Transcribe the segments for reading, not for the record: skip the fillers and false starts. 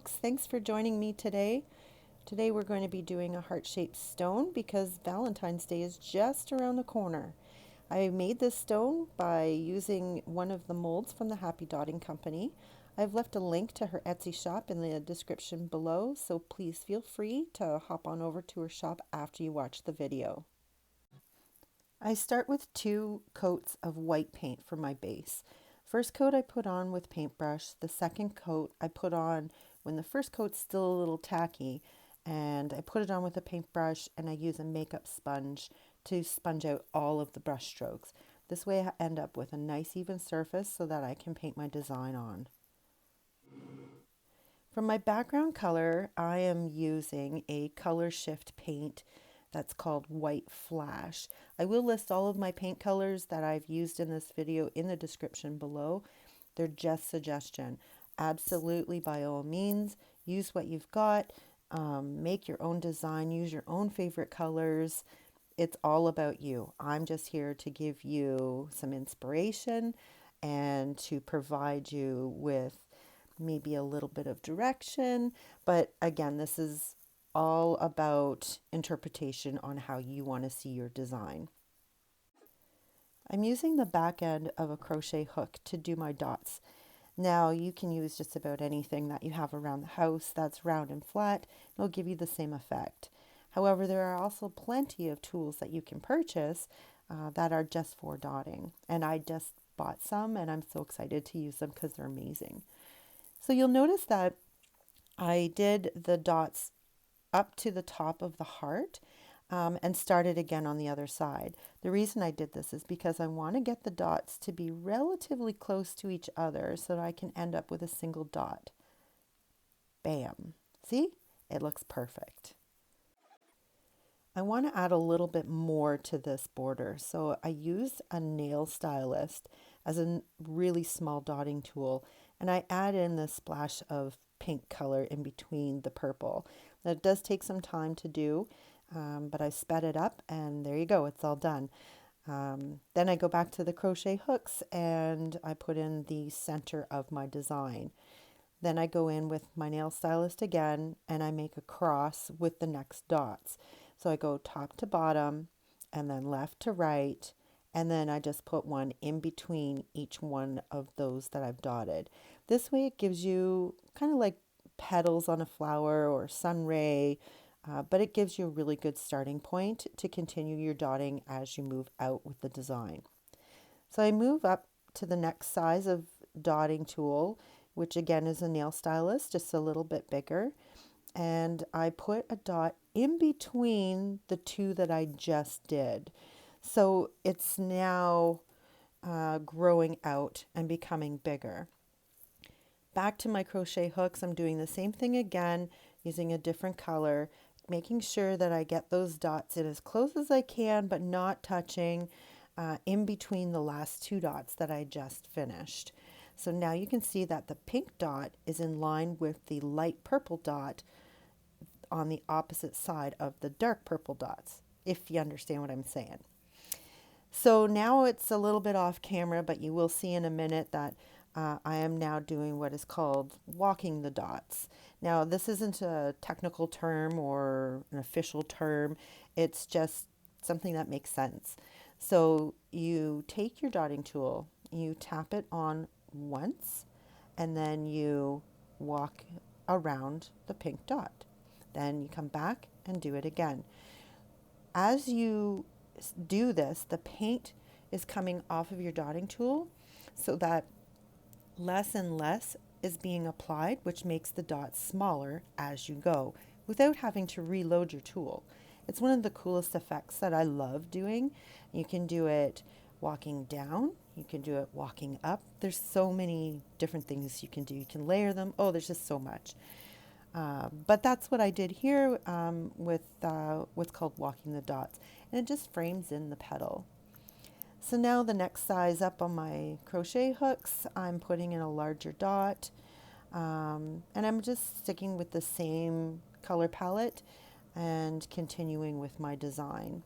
folks, thanks for joining me today. Today we're going to be doing a heart-shaped stone because Valentine's Day is just around the corner. I made this stone by using one of the molds from the Happy Dotting Company. I've left a link to her Etsy shop in the description below, so please feel free to hop on over to her shop after you watch the video. I start with 2 coats of white paint for my base. First coat I put on with paintbrush. The second coat I put on when the first coat's still a little tacky, and I put it on with a paintbrush and I use a makeup sponge to sponge out all of the brush strokes. This way I end up with a nice even surface so that I can paint my design on. For my background color, I am using a color shift paint that's called White Flash. I will list all of my paint colors that I've used in this video in the description below. They're just suggestion. Absolutely, by all means, use what you've got. Make your own design, use your own favorite colors. It's all about you. I'm just here to give you some inspiration and to provide you with maybe a little bit of direction. But again, this is all about interpretation on how you want to see your design. I'm using the back end of a crochet hook to do my dots. Now you can use just about anything that you have around the house that's round and flat. It'll give you the same effect. However, there are also plenty of tools that you can purchase that are just for dotting. And I just bought some and I'm so excited to use them because they're amazing. So you'll notice that I did the dots up to the top of the heart and started again on the other side. The reason I did this is because I want to get the dots to be relatively close to each other so that I can end up with a single dot. Bam! See? It looks perfect. I want to add a little bit more to this border, so I used a nail stylist as a really small dotting tool, and I add in the splash of pink color in between the purple. Now, it does take some time to do, but I sped it up and there you go, it's all done. Then I go back to the crochet hooks and I put in the center of my design. Then I go in with my nail stylist again and I make a cross with the next dots. So I go top to bottom and then left to right, and then I just put one in between each one of those that I've dotted. This way it gives you kind of like petals on a flower or sun ray, but it gives you a really good starting point to continue your dotting as you move out with the design. So I move up to the next size of dotting tool, which again is a nail stylist, just a little bit bigger. And I put a dot in between the 2 that I just did. So it's now growing out and becoming bigger. Back to my crochet hooks, I'm doing the same thing again, using a different color, making sure that I get those dots in as close as I can, but not touching in between the last 2 dots that I just finished. So now you can see that the pink dot is in line with the light purple dot on the opposite side of the dark purple dots, if you understand what I'm saying. So now it's a little bit off camera, but you will see in a minute that I am now doing what is called walking the dots. Now, this isn't a technical term or an official term. It's just something that makes sense. So you take your dotting tool, you tap it on once, and then you walk around the pink dot. Then you come back and do it again. As you do this, the paint is coming off of your dotting tool so that less and less is being applied, which makes the dots smaller as you go without having to reload your tool. It's one of the coolest effects that I love doing. You can do it walking down, you can do it walking up. There's so many different things you can do. You can layer them. Oh, there's just so much. But that's what I did here with what's called walking the dots, and it just frames in the petal. So now the next size up on my crochet hooks, I'm putting in a larger dot, and I'm just sticking with the same color palette and continuing with my design.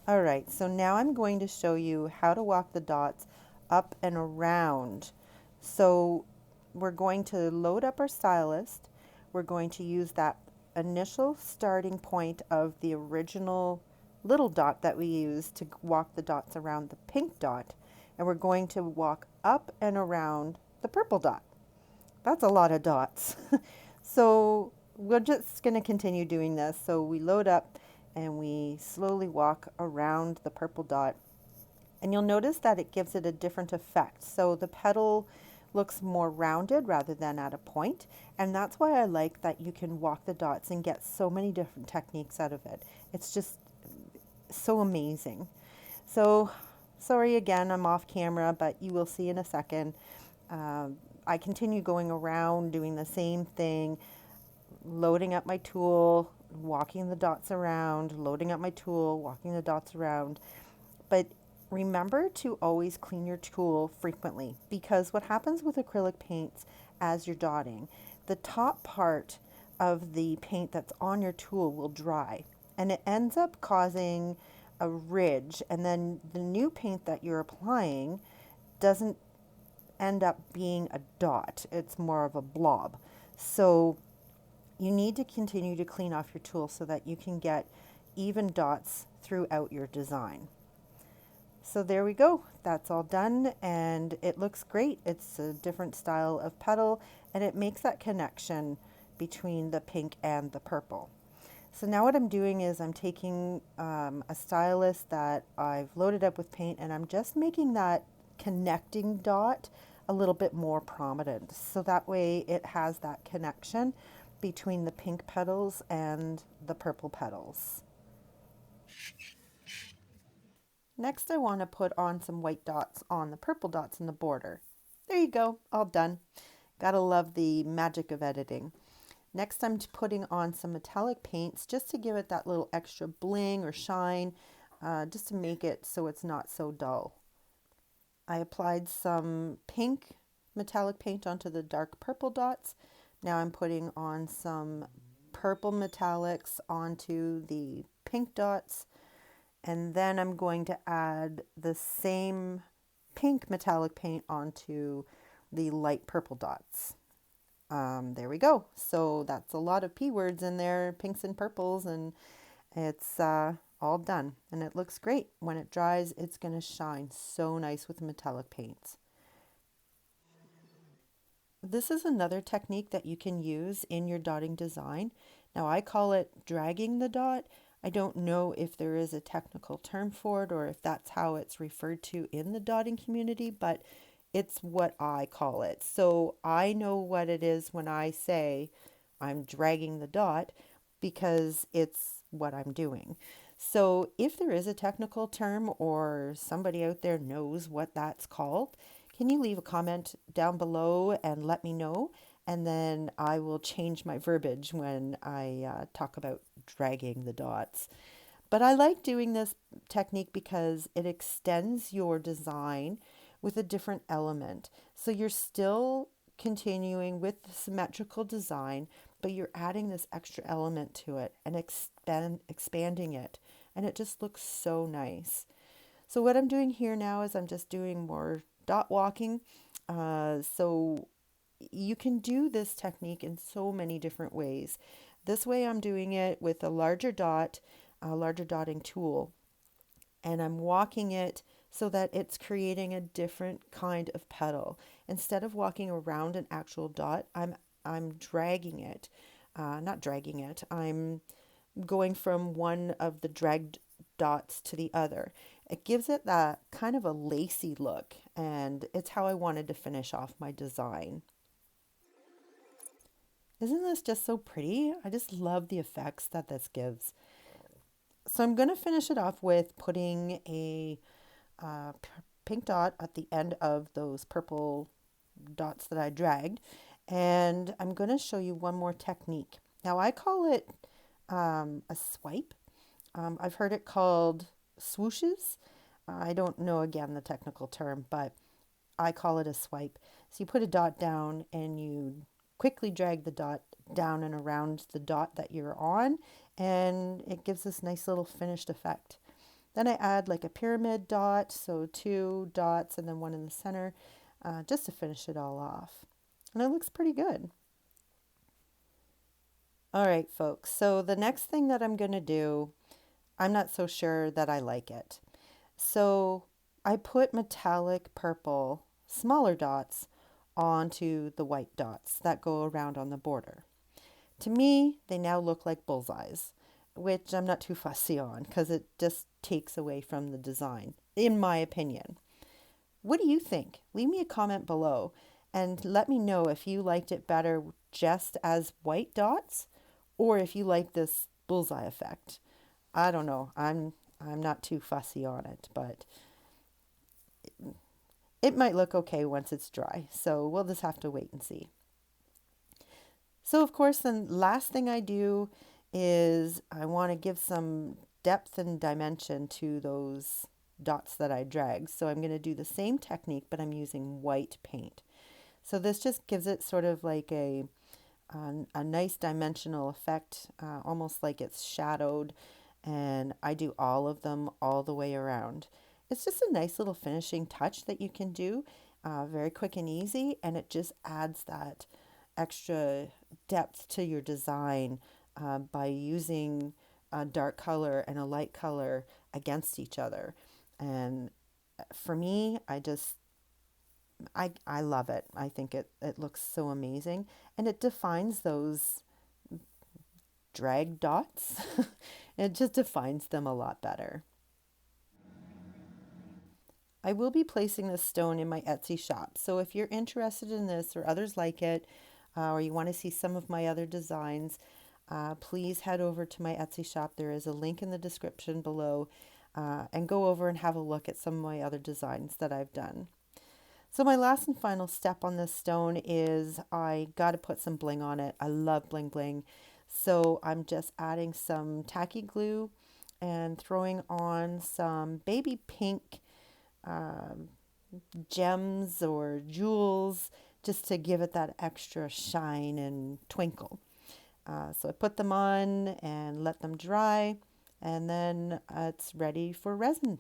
All right, so now I'm going to show you how to walk the dots up and around. So we're going to load up our stylist. We're going to use that initial starting point of the original little dot that we used to walk the dots around the pink dot. And we're going to walk up and around the purple dot. That's a lot of dots. So we're just going to continue doing this. So we load up and we slowly walk around the purple dot. And you'll notice that it gives it a different effect. So the petal looks more rounded rather than at a point. And that's why I like that you can walk the dots and get so many different techniques out of it. It's just so amazing. So sorry again, I'm off camera, but you will see in a second. I continue going around doing the same thing, loading up my tool, walking the dots around, loading up my tool, walking the dots around. But remember to always clean your tool frequently, because what happens with acrylic paints as you're dotting, the top part of the paint that's on your tool will dry and it ends up causing a ridge, and then the new paint that you're applying doesn't end up being a dot. It's more of a blob. So you need to continue to clean off your tool so that you can get even dots throughout your design. So there we go. That's all done and it looks great. It's a different style of petal and it makes that connection between the pink and the purple. So now what I'm doing is I'm taking a stylus that I've loaded up with paint and I'm just making that connecting dot a little bit more prominent. So that way it has that connection between the pink petals and the purple petals. Next, I want to put on some white dots on the purple dots in the border. There you go, all done. Gotta love the magic of editing. Next, I'm putting on some metallic paints just to give it that little extra bling or shine, just to make it so it's not so dull. I applied some pink metallic paint onto the dark purple dots. Now I'm putting on some purple metallics onto the pink dots. And then I'm going to add the same pink metallic paint onto the light purple dots. There we go. So that's a lot of P words in there, pinks and purples, and it's all done. And it looks great. When it dries, it's going to shine so nice with metallic paints. This is another technique that you can use in your dotting design. Now I call it dragging the dot. I don't know if there is a technical term for it or if that's how it's referred to in the dotting community, but it's what I call it. So I know what it is when I say I'm dragging the dot because it's what I'm doing. So if there is a technical term or somebody out there knows what that's called, can you leave a comment down below and let me know? And then I will change my verbiage when I talk about dragging the dots. But I like doing this technique because it extends your design with a different element. So you're still continuing with the symmetrical design, but you're adding this extra element to it and expanding it. And it just looks so nice. So what I'm doing here now is I'm just doing more dot walking. So you can do this technique in so many different ways. This way I'm doing it with a larger dotting tool, and I'm walking it so that it's creating a different kind of petal. Instead of walking around an actual dot, I'm dragging it. Not dragging it. I'm going from one of the dragged dots to the other. It gives it that kind of a lacy look, and it's how I wanted to finish off my design. Isn't this just so pretty? I just love the effects that this gives. So I'm going to finish it off with putting a pink dot at the end of those purple dots that I dragged. And I'm going to show you one more technique. Now I call it a swipe. I've heard it called swooshes. I don't know again the technical term, but I call it a swipe. So you put a dot down and you quickly drag the dot down and around the dot that you're on, and it gives this nice little finished effect. Then I add like a pyramid dot, so 2 dots and then one in the center, just to finish it all off. and it looks pretty good. All right, folks, so the next thing that I'm going to do, I'm not so sure that I like it. So I put metallic purple, smaller dots onto the white dots that go around on the border. To me, they now look like bullseyes, which I'm not too fussy on because it just takes away from the design, in my opinion. What do you think? Leave me a comment below and let me know if you liked it better just as white dots or if you like this bullseye effect. I don't know. I'm not too fussy on it, but it might look okay once it's dry. So we'll just have to wait and see. So of course, the last thing I do is I want to give some depth and dimension to those dots that I drag. So I'm going to do the same technique, but I'm using white paint. So this just gives it sort of like a nice dimensional effect, almost like it's shadowed. And I do all of them all the way around. It's just a nice little finishing touch that you can do, very quick and easy, and it just adds that extra depth to your design by using a dark color and a light color against each other. And for me, I love it. I think it looks so amazing, and it defines those drag dots. It just defines them a lot better. I will be placing this stone in my Etsy shop. So if you're interested in this or others like it, or you want to see some of my other designs, please head over to my Etsy shop. There is a link in the description below, and go over and have a look at some of my other designs that I've done. So my last and final step on this stone is I got to put some bling on it. I love bling bling. So I'm just adding some tacky glue and throwing on some baby pink um, gems or jewels just to give it that extra shine and twinkle. So I put them on and let them dry, and then it's ready for resin.